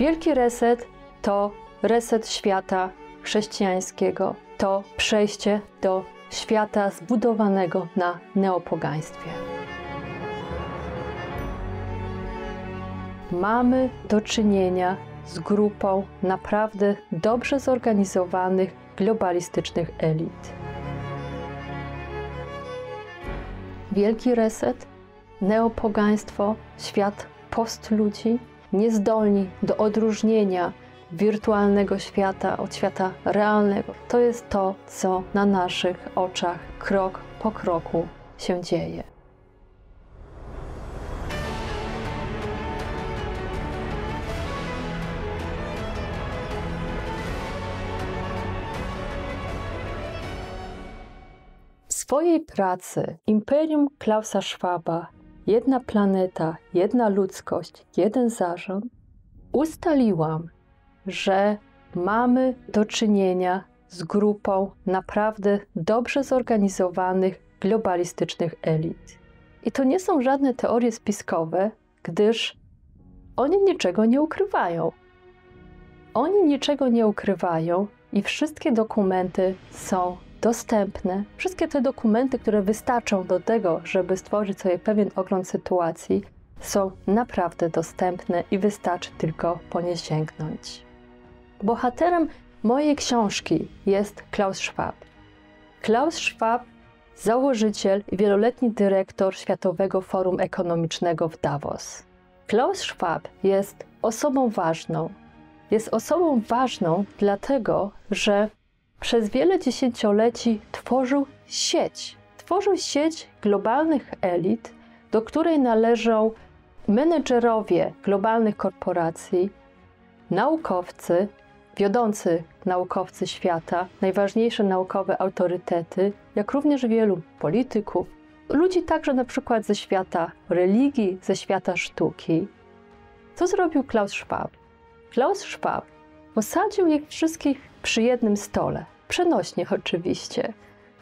Wielki reset to reset świata chrześcijańskiego, to przejście do świata zbudowanego na neopogaństwie. Mamy do czynienia z grupą naprawdę dobrze zorganizowanych, globalistycznych elit. Wielki reset, neopogaństwo, świat postludzi, niezdolni do odróżnienia wirtualnego świata od świata realnego. To jest to, co na naszych oczach krok po kroku się dzieje. W swojej pracy Imperium Klausa Schwaba Jedna planeta, jedna ludzkość, jeden zarząd, ustaliłam, że mamy do czynienia z grupą naprawdę dobrze zorganizowanych, globalistycznych elit. I to nie są żadne teorie spiskowe, gdyż oni niczego nie ukrywają. Oni niczego nie ukrywają i wszystkie dokumenty są dostępne. Wszystkie te dokumenty, które wystarczą do tego, żeby stworzyć sobie pewien ogląd sytuacji, są naprawdę dostępne i wystarczy tylko po nie sięgnąć. Bohaterem mojej książki jest Klaus Schwab. Klaus Schwab, założyciel i wieloletni dyrektor Światowego Forum Ekonomicznego w Davos. Klaus Schwab jest osobą ważną. Jest osobą ważną dlatego, że przez wiele dziesięcioleci tworzył sieć globalnych elit, do której należą menedżerowie globalnych korporacji, naukowcy, wiodący naukowcy świata, najważniejsze naukowe autorytety, jak również wielu polityków, ludzi także na przykład ze świata religii, ze świata sztuki. Co zrobił Klaus Schwab? Klaus Schwab posadził ich wszystkich przy jednym stole. Przenośnie oczywiście,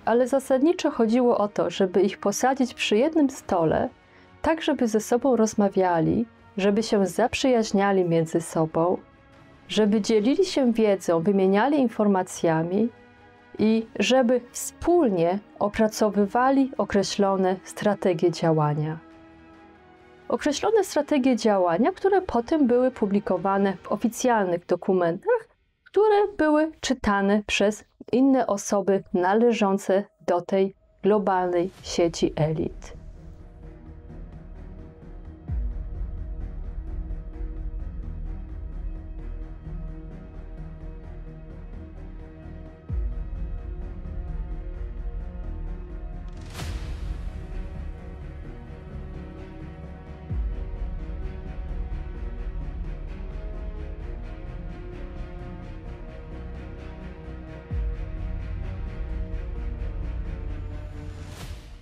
ale zasadniczo chodziło o to, żeby ich posadzić przy jednym stole, tak żeby ze sobą rozmawiali, żeby się zaprzyjaźniali między sobą, żeby dzielili się wiedzą, wymieniali informacjami i żeby wspólnie opracowywali określone strategie działania. Określone strategie działania, które potem były publikowane w oficjalnych dokumentach, które były czytane przez inne osoby należące do tej globalnej sieci elit.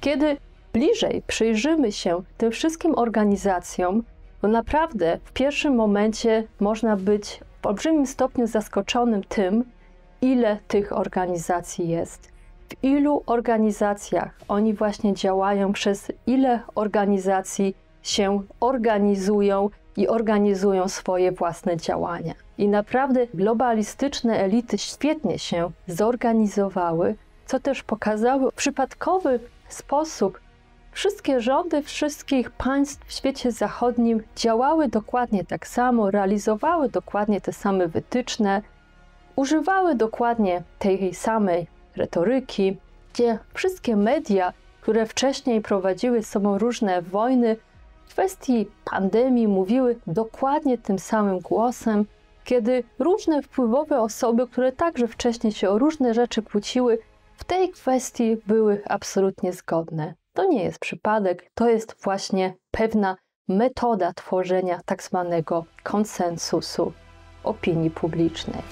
Kiedy bliżej przyjrzymy się tym wszystkim organizacjom, to naprawdę w pierwszym momencie można być w olbrzymim stopniu zaskoczonym tym, ile tych organizacji jest. W ilu organizacjach oni właśnie działają, przez ile organizacji się organizują i organizują swoje własne działania. I naprawdę globalistyczne elity świetnie się zorganizowały, co też pokazały w przypadkowy sposób. Wszystkie rządy wszystkich państw w świecie zachodnim działały dokładnie tak samo, realizowały dokładnie te same wytyczne, używały dokładnie tej samej retoryki, gdzie wszystkie media, które wcześniej prowadziły z sobą różne wojny, w kwestii pandemii mówiły dokładnie tym samym głosem, kiedy różne wpływowe osoby, które także wcześniej się o różne rzeczy kłóciły, w tej kwestii były absolutnie zgodne. To nie jest przypadek, to jest właśnie pewna metoda tworzenia tak zwanego konsensusu opinii publicznej.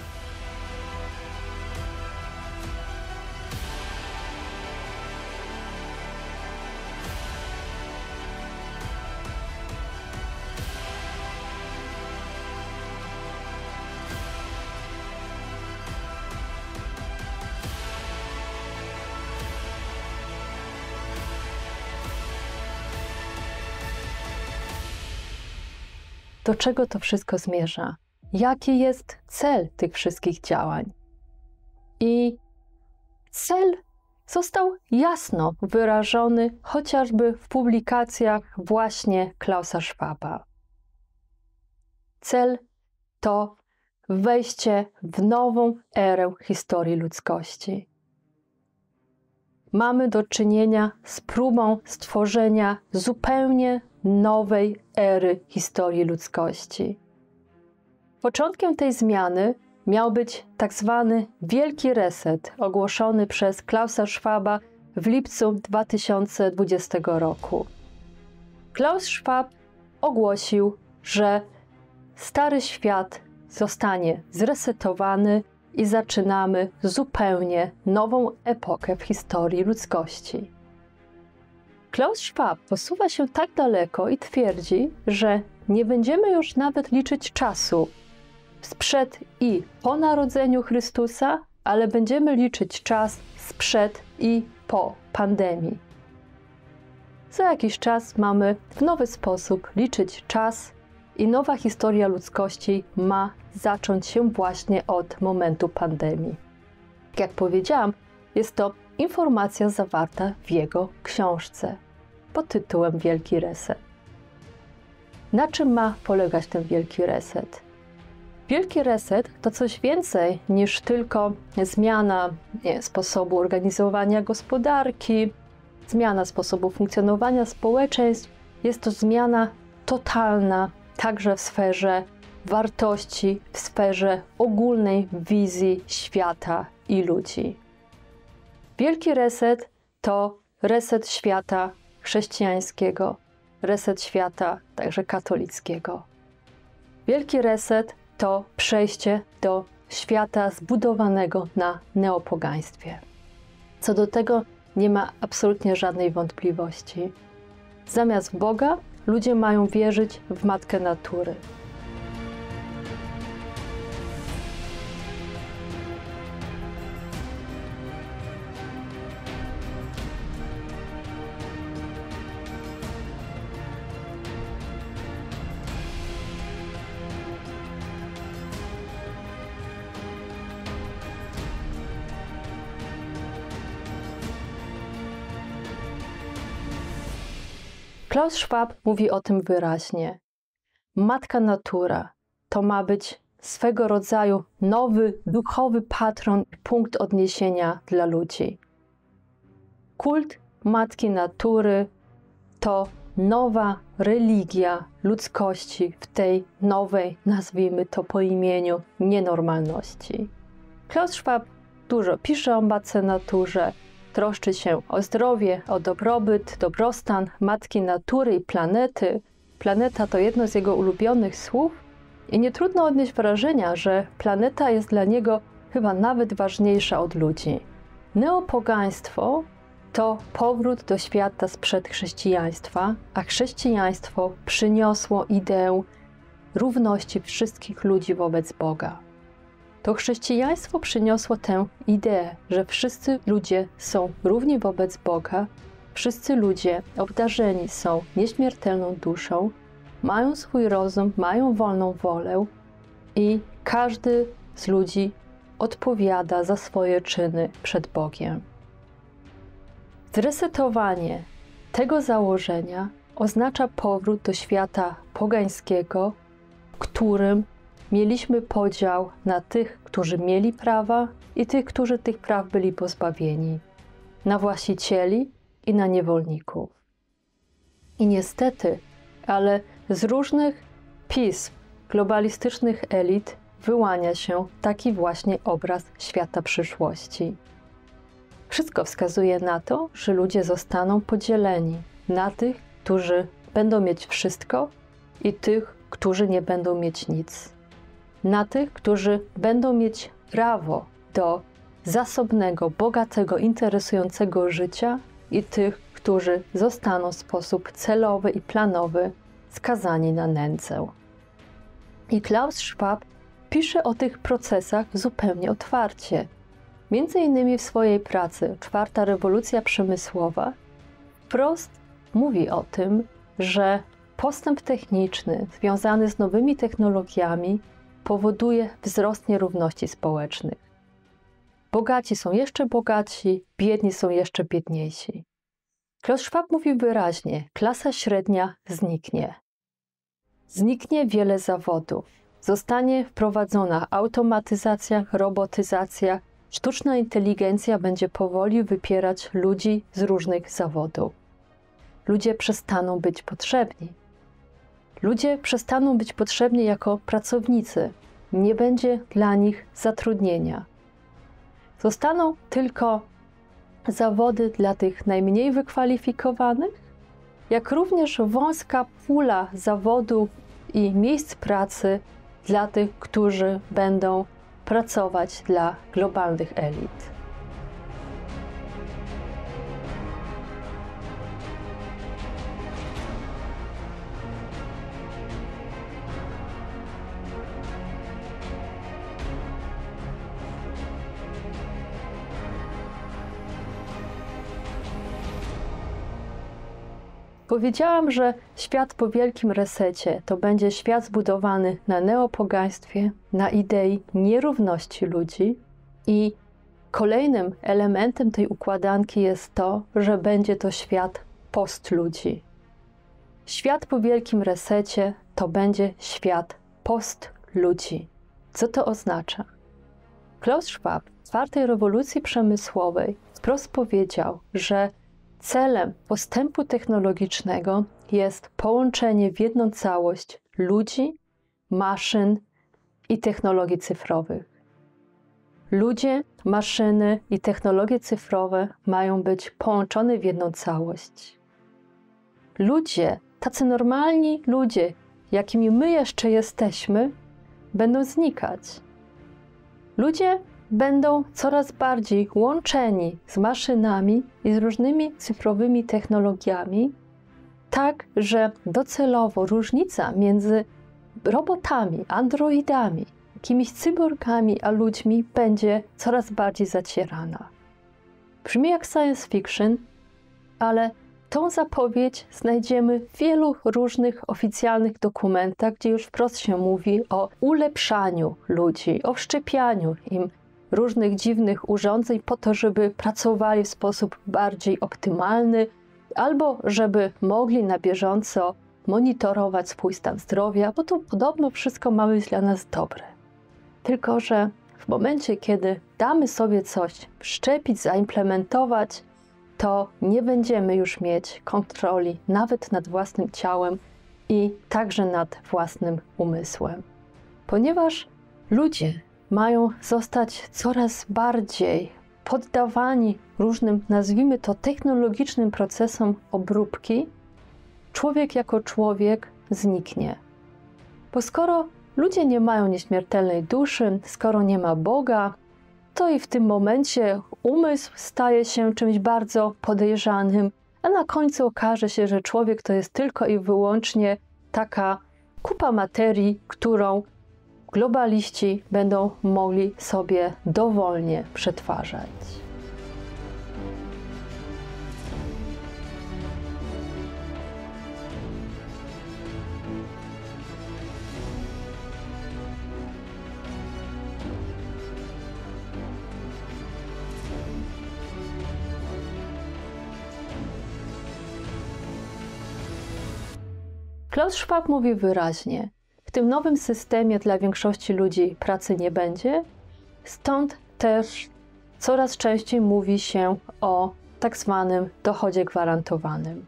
Do czego to wszystko zmierza? Jaki jest cel tych wszystkich działań? I cel został jasno wyrażony chociażby w publikacjach właśnie Klausa Schwaba. Cel to wejście w nową erę historii ludzkości. Mamy do czynienia z próbą stworzenia zupełnie nowej ery historii ludzkości. Początkiem tej zmiany miał być tak zwany Wielki Reset, ogłoszony przez Klausa Schwaba w lipcu 2020 roku. Klaus Schwab ogłosił, że stary świat zostanie zresetowany i zaczynamy zupełnie nową epokę w historii ludzkości. Klaus Schwab posuwa się tak daleko i twierdzi, że nie będziemy już nawet liczyć czasu sprzed i po narodzeniu Chrystusa, ale będziemy liczyć czas sprzed i po pandemii. Za jakiś czas mamy w nowy sposób liczyć czas i nowa historia ludzkości ma zacząć się właśnie od momentu pandemii. Jak powiedziałam, jest to informacja zawarta w jego książce pod tytułem Wielki Reset. Na czym ma polegać ten Wielki Reset? Wielki Reset to coś więcej niż tylko zmiana sposobu organizowania gospodarki, zmiana sposobu funkcjonowania społeczeństw. Jest to zmiana totalna, także w sferze wartości, w sferze ogólnej wizji świata i ludzi. Wielki Reset to reset świata chrześcijańskiego, reset świata także katolickiego. Wielki Reset to przejście do świata zbudowanego na neopogaństwie. Co do tego nie ma absolutnie żadnej wątpliwości. Zamiast Boga ludzie mają wierzyć w Matkę Natury. Klaus Schwab mówi o tym wyraźnie. Matka Natura to ma być swego rodzaju nowy, duchowy patron i punkt odniesienia dla ludzi. Kult Matki Natury to nowa religia ludzkości w tej nowej, nazwijmy to po imieniu, nienormalności. Klaus Schwab dużo pisze o Matce Naturze, troszczy się o zdrowie, o dobrobyt, dobrostan Matki Natury i planety. Planeta to jedno z jego ulubionych słów i nie trudno odnieść wrażenia, że planeta jest dla niego chyba nawet ważniejsza od ludzi. Neopogaństwo to powrót do świata sprzed chrześcijaństwa, a chrześcijaństwo przyniosło ideę równości wszystkich ludzi wobec Boga. To chrześcijaństwo przyniosło tę ideę, że wszyscy ludzie są równi wobec Boga, wszyscy ludzie obdarzeni są nieśmiertelną duszą, mają swój rozum, mają wolną wolę i każdy z ludzi odpowiada za swoje czyny przed Bogiem. Zresetowanie tego założenia oznacza powrót do świata pogańskiego, w którym mieliśmy podział na tych, którzy mieli prawa i tych, którzy tych praw byli pozbawieni, na właścicieli i na niewolników. I niestety, ale z różnych pism globalistycznych elit wyłania się taki właśnie obraz świata przyszłości. Wszystko wskazuje na to, że ludzie zostaną podzieleni na tych, którzy będą mieć wszystko i tych, którzy nie będą mieć nic. na tych, którzy będą mieć prawo do zasobnego, bogatego, interesującego życia i tych, którzy zostaną w sposób celowy i planowy skazani na nędzę. I Klaus Schwab pisze o tych procesach zupełnie otwarcie. Między innymi w swojej pracy Czwarta rewolucja przemysłowa wprost mówi o tym, że postęp techniczny związany z nowymi technologiami powoduje wzrost nierówności społecznych. Bogaci są jeszcze bogatsi, biedni są jeszcze biedniejsi. Klaus Schwab mówi wyraźnie, klasa średnia zniknie. Zniknie wiele zawodów. Zostanie wprowadzona automatyzacja, robotyzacja, sztuczna inteligencja będzie powoli wypierać ludzi z różnych zawodów. Ludzie przestaną być potrzebni. Ludzie przestaną być potrzebni jako pracownicy. Nie będzie dla nich zatrudnienia. Zostaną tylko zawody dla tych najmniej wykwalifikowanych, jak również wąska pula zawodów i miejsc pracy dla tych, którzy będą pracować dla globalnych elit. Powiedziałam, że świat po wielkim resecie to będzie świat zbudowany na neopogaństwie, na idei nierówności ludzi i kolejnym elementem tej układanki jest to, że będzie to świat postludzi. Świat po wielkim resecie to będzie świat postludzi. Co to oznacza? Klaus Schwab w Czwartej rewolucji przemysłowej wprost powiedział, że celem postępu technologicznego jest połączenie w jedną całość ludzi, maszyn i technologii cyfrowych. Ludzie, maszyny i technologie cyfrowe mają być połączone w jedną całość. Ludzie, tacy normalni ludzie, jakimi my jeszcze jesteśmy, będą znikać. Ludzie będą coraz bardziej łączeni z maszynami i z różnymi cyfrowymi technologiami, tak, że docelowo różnica między robotami, androidami, jakimiś cyborgami a ludźmi będzie coraz bardziej zacierana. Brzmi jak science fiction, ale tą zapowiedź znajdziemy w wielu różnych oficjalnych dokumentach, gdzie już wprost się mówi o ulepszaniu ludzi, o wszczepianiu im różnych dziwnych urządzeń po to, żeby pracowali w sposób bardziej optymalny, albo żeby mogli na bieżąco monitorować swój stan zdrowia, bo to podobno wszystko ma być dla nas dobre. Tylko że w momencie, kiedy damy sobie coś wszczepić, zaimplementować, to nie będziemy już mieć kontroli nawet nad własnym ciałem i także nad własnym umysłem. Ponieważ ludzie mają zostać coraz bardziej poddawani różnym, nazwijmy to, technologicznym procesom obróbki, człowiek jako człowiek zniknie. Bo skoro ludzie nie mają nieśmiertelnej duszy, skoro nie ma Boga, to i w tym momencie umysł staje się czymś bardzo podejrzanym, a na końcu okaże się, że człowiek to jest tylko i wyłącznie taka kupa materii, którą globaliści będą mogli sobie dowolnie przetwarzać. Klaus Schwab mówi wyraźnie, w tym nowym systemie dla większości ludzi pracy nie będzie, stąd też coraz częściej mówi się o tak zwanym dochodzie gwarantowanym.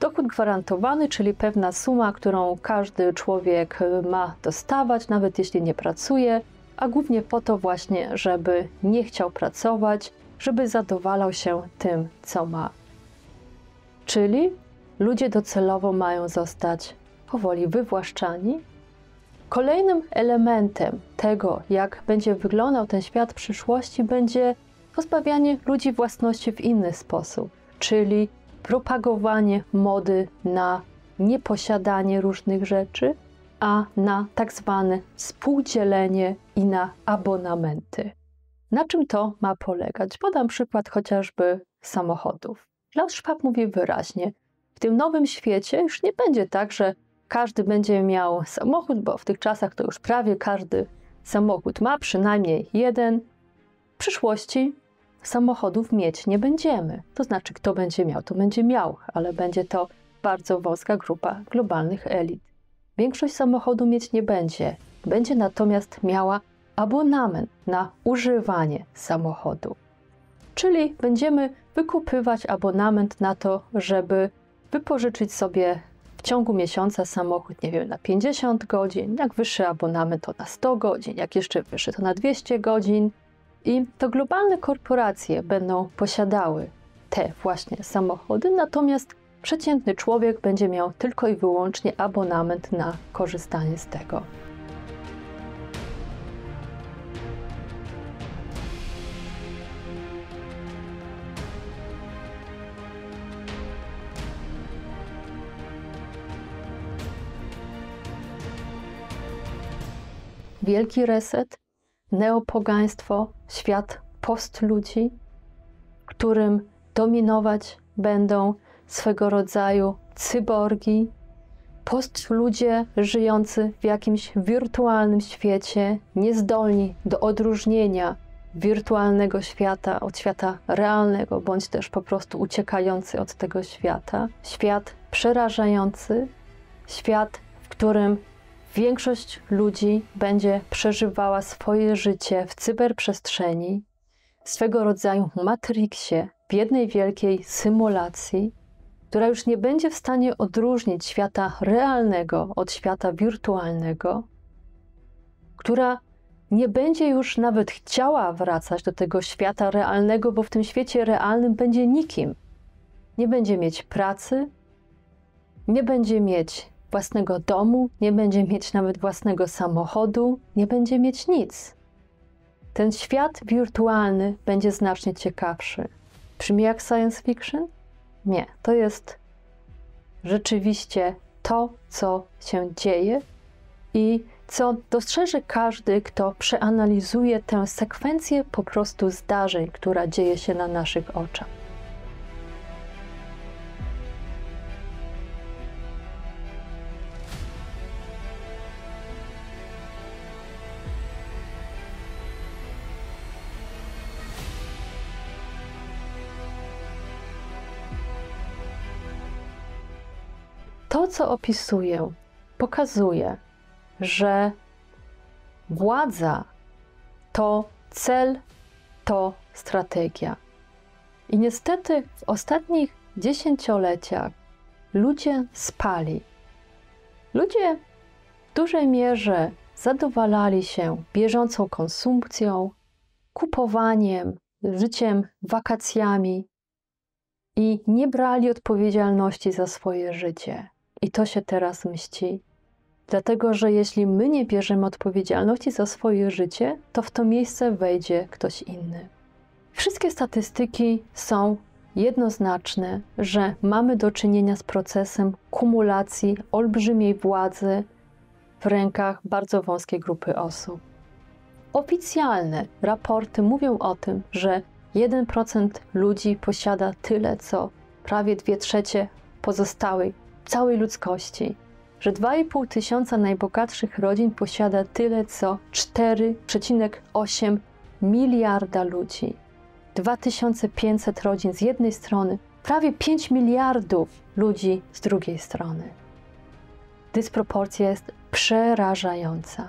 Dochód gwarantowany, czyli pewna suma, którą każdy człowiek ma dostawać, nawet jeśli nie pracuje, a głównie po to właśnie, żeby nie chciał pracować, żeby zadowalał się tym, co ma. Czyli ludzie docelowo mają zostać powoli wywłaszczani Kolejnym elementem tego, jak będzie wyglądał ten świat przyszłości, będzie pozbawianie ludzi własności w inny sposób, czyli propagowanie mody na nieposiadanie różnych rzeczy, a na tak zwane współdzielenie i na abonamenty. Na czym to ma polegać? Podam przykład chociażby samochodów. Klaus Schwab mówi wyraźnie, w tym nowym świecie już nie będzie tak, że każdy będzie miał samochód, bo w tych czasach to już prawie każdy samochód ma przynajmniej jeden. W przyszłości samochodów mieć nie będziemy. To znaczy, kto będzie miał, to będzie miał, ale będzie to bardzo wąska grupa globalnych elit. Większość samochodu mieć nie będzie. Będzie natomiast miała abonament na używanie samochodu. Czyli będziemy wykupywać abonament na to, żeby wypożyczyć sobie w ciągu miesiąca samochód, nie wiem, na 50 godzin, jak wyższy abonament to na 100 godzin, jak jeszcze wyższy to na 200 godzin. I to globalne korporacje będą posiadały te właśnie samochody, natomiast przeciętny człowiek będzie miał tylko i wyłącznie abonament na korzystanie z tego. Wielki reset, neopogaństwo, świat postludzi, w którym dominować będą swego rodzaju cyborgi, postludzie żyjący w jakimś wirtualnym świecie, niezdolni do odróżnienia wirtualnego świata od świata realnego, bądź też po prostu uciekający od tego świata. Świat przerażający, świat, w którym większość ludzi będzie przeżywała swoje życie w cyberprzestrzeni, swego rodzaju matrixie, w jednej wielkiej symulacji, która już nie będzie w stanie odróżnić świata realnego od świata wirtualnego, która nie będzie już nawet chciała wracać do tego świata realnego, bo w tym świecie realnym będzie nikim. Nie będzie mieć pracy, nie będzie mieć własnego domu, nie będzie mieć nawet własnego samochodu, nie będzie mieć nic. Ten świat wirtualny będzie znacznie ciekawszy. Brzmi jak science fiction? Nie, to jest rzeczywiście to, co się dzieje i co dostrzeże każdy, kto przeanalizuje tę sekwencję po prostu zdarzeń, która dzieje się na naszych oczach. To, co opisuję, pokazuje, że władza to cel, to strategia. I niestety w ostatnich dziesięcioleciach ludzie spali. Ludzie w dużej mierze zadowalali się bieżącą konsumpcją, kupowaniem, życiem, wakacjami i nie brali odpowiedzialności za swoje życie. I to się teraz mści. Dlatego, że jeśli my nie bierzemy odpowiedzialności za swoje życie, to w to miejsce wejdzie ktoś inny. Wszystkie statystyki są jednoznaczne, że mamy do czynienia z procesem kumulacji olbrzymiej władzy w rękach bardzo wąskiej grupy osób. Oficjalne raporty mówią o tym, że 1% ludzi posiada tyle, co prawie 2/3 pozostałej, całej ludzkości, że 2,5 tysiąca najbogatszych rodzin posiada tyle, co 4,8 miliarda ludzi. 2500 rodzin z jednej strony, prawie 5 miliardów ludzi z drugiej strony. Dysproporcja jest przerażająca.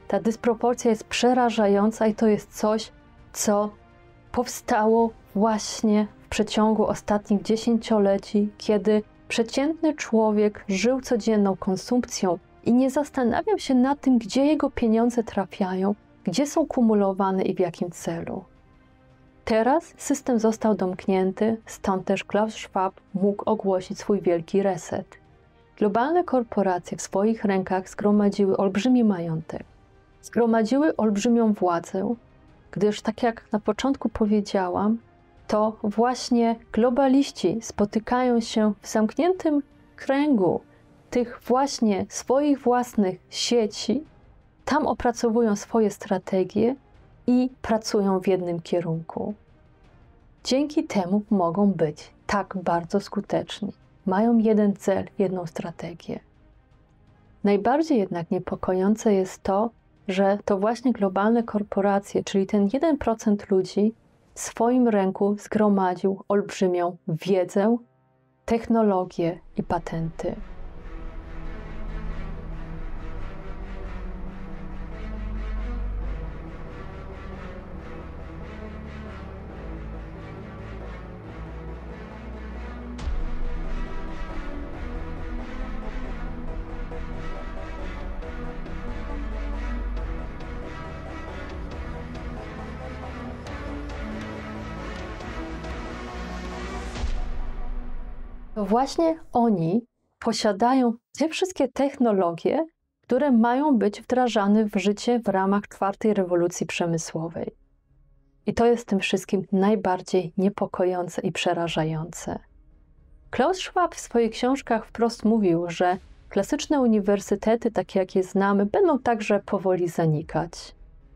Ta dysproporcja jest przerażająca i to jest coś, co powstało właśnie w przeciągu ostatnich dziesięcioleci, kiedy przeciętny człowiek żył codzienną konsumpcją i nie zastanawiał się nad tym, gdzie jego pieniądze trafiają, gdzie są kumulowane i w jakim celu. Teraz system został domknięty, stąd też Klaus Schwab mógł ogłosić swój wielki reset. Globalne korporacje w swoich rękach zgromadziły olbrzymi majątek, zgromadziły olbrzymią władzę, gdyż tak jak na początku powiedziałam, to właśnie globaliści spotykają się w zamkniętym kręgu tych właśnie swoich własnych sieci, tam opracowują swoje strategie i pracują w jednym kierunku. Dzięki temu mogą być tak bardzo skuteczni. Mają jeden cel, jedną strategię. Najbardziej jednak niepokojące jest to, że to właśnie globalne korporacje, czyli ten 1% ludzi w swoim ręku zgromadził olbrzymią wiedzę, technologię i patenty. To właśnie oni posiadają te wszystkie technologie, które mają być wdrażane w życie w ramach czwartej rewolucji przemysłowej. I to jest tym wszystkim najbardziej niepokojące i przerażające. Klaus Schwab w swoich książkach wprost mówił, że klasyczne uniwersytety, takie jak je znamy, będą także powoli zanikać.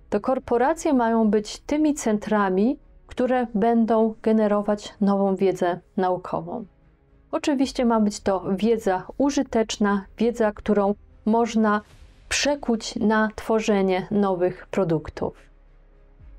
To korporacje mają być tymi centrami, które będą generować nową wiedzę naukową. Oczywiście ma być to wiedza użyteczna, wiedza, którą można przekuć na tworzenie nowych produktów.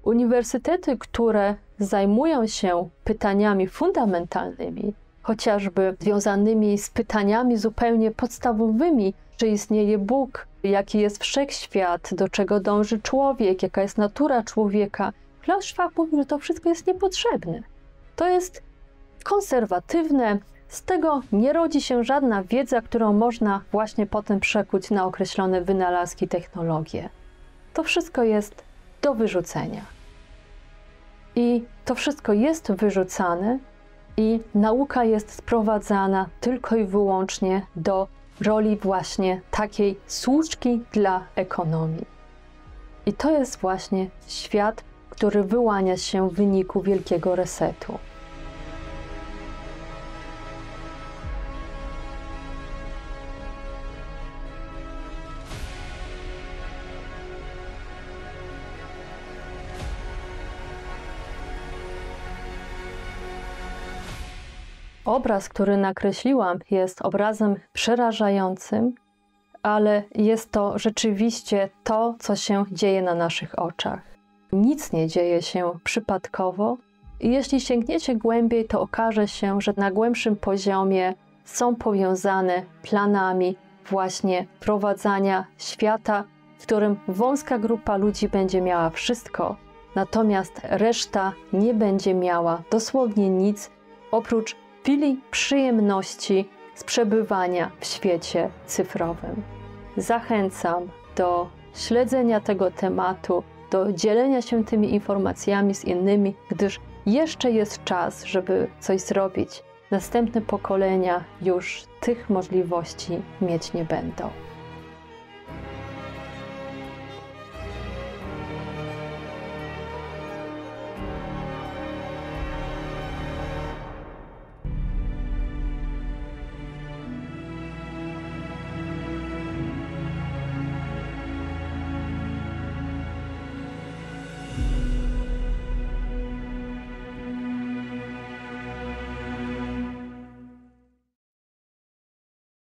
Uniwersytety, które zajmują się pytaniami fundamentalnymi, chociażby związanymi z pytaniami zupełnie podstawowymi, czy istnieje Bóg, jaki jest wszechświat, do czego dąży człowiek, jaka jest natura człowieka, Klaus Schwab mówił, że to wszystko jest niepotrzebne. To jest konserwatywne, z tego nie rodzi się żadna wiedza, którą można właśnie potem przekuć na określone wynalazki, technologie. To wszystko jest do wyrzucenia. I to wszystko jest wyrzucane i nauka jest sprowadzana tylko i wyłącznie do roli właśnie takiej służki dla ekonomii. I to jest właśnie świat, który wyłania się w wyniku wielkiego resetu. Obraz, który nakreśliłam, jest obrazem przerażającym, ale jest to rzeczywiście to, co się dzieje na naszych oczach. Nic nie dzieje się przypadkowo i jeśli sięgniecie głębiej, to okaże się, że na głębszym poziomie są powiązane planami właśnie prowadzenia świata, w którym wąska grupa ludzi będzie miała wszystko, natomiast reszta nie będzie miała dosłownie nic oprócz chwili przyjemności z przebywania w świecie cyfrowym. Zachęcam do śledzenia tego tematu, do dzielenia się tymi informacjami z innymi, gdyż jeszcze jest czas, żeby coś zrobić. Następne pokolenia już tych możliwości mieć nie będą.